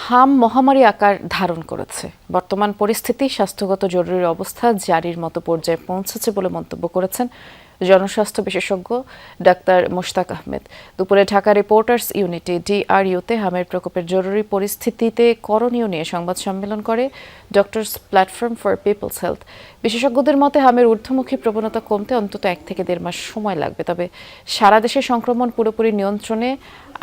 হাম মহামারী আকার ধারণ করেছে। বর্তমান পরিস্থিতি স্বাস্থ্যগত জরুরি অবস্থা জারির মতো পর্যায়ে পৌঁছেছে বলে মন্তব্য করেছেন জনস্বাস্থ্য বিশেষজ্ঞ ডাক্তার মোশতাক আহমেদ। দুপুরে ঢাকা রিপোর্টার্স ইউনিটি ডিআরইউতে হামের প্রকোপের জরুরি পরিস্থিতিতে করণীয় নিয়ে সংবাদ সম্মেলন করে doctors platform for people's health. বিশেষজ্ঞদের মতে হামের ঊর্ধ্বমুখী প্রবণতা কমতে অন্তত 1 থেকে 1.5 মাস সময় লাগবে, তবে সারা দেশে সংক্রমণ পুরোপুরি নিয়ন্ত্রণে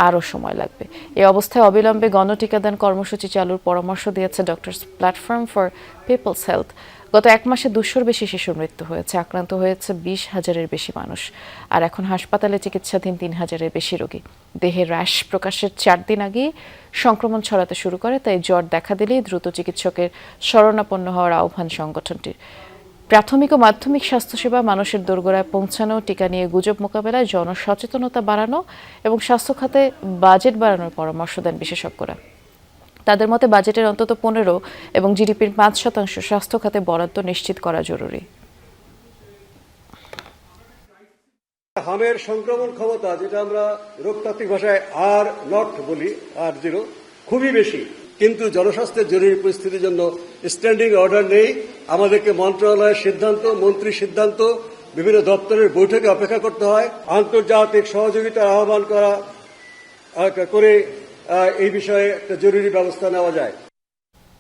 আরও সময় লাগবে। এই অবস্থায় অবিলম্বে গণটিকাদান কর্মসূচি চালুর পরামর্শ দিয়েছে doctors platform for people's health. গত 1 মাসে 200-র বেশি শিশুর মৃত্যু হয়েছে, আক্রান্ত হয়েছে 20,000-এর বেশি মানুষ, আর এখন হাসপাতালে চিকিৎসাধীন 3,000-এর বেশি রোগী। দেহে র্যাশ প্রকাশের 4 দিন আগেই সংক্রমণ ছড়াতে শুরু করে, তাই জ্বর দেখা দিলেই দ্রুত চিকিৎসকের শরণাপন্ন হওয়ার আহ্বান সংগঠনটির। প্রাথমিক ও মাধ্যমিক স্বাস্থ্যসেবা মানুষের দোরগোড়ায় পৌঁছানো, টিকা নিয়ে গুজব মোকাবেলায় জনসচেতনতা বাড়ানো এবং স্বাস্থ্য খাতে বাজেট বাড়ানোর পরামর্শ দেন বিশেষজ্ঞরা। তাদের মতে বাজেটের অন্তত 15 এবং জিডিপির 5% স্বাস্থ্য খাতে বরাদ্দ নিশ্চিত করা জরুরি। হামের সংক্রমণ ক্ষমতা, যেটা আমরা রোগতাত্ত্বিক ভাষায় R0 বলি, R0, খুবই বেশি, কিন্তু জনস্বাস্থ্যের জরুরি পরিস্থিতির জন্য স্ট্যান্ডিং অর্ডার নেই। আমাদেরকে মন্ত্রণালয়ের সিদ্ধান্ত, মন্ত্রীর সিদ্ধান্ত, বিভিন্ন দপ্তরের বৈঠকে অপেক্ষা করতে হয়। আন্তর্জাতিক সহযোগিতার আহ্বান করে এই বিষয়ে একটা জরুরি ব্যবস্থা নেওয়া যায়।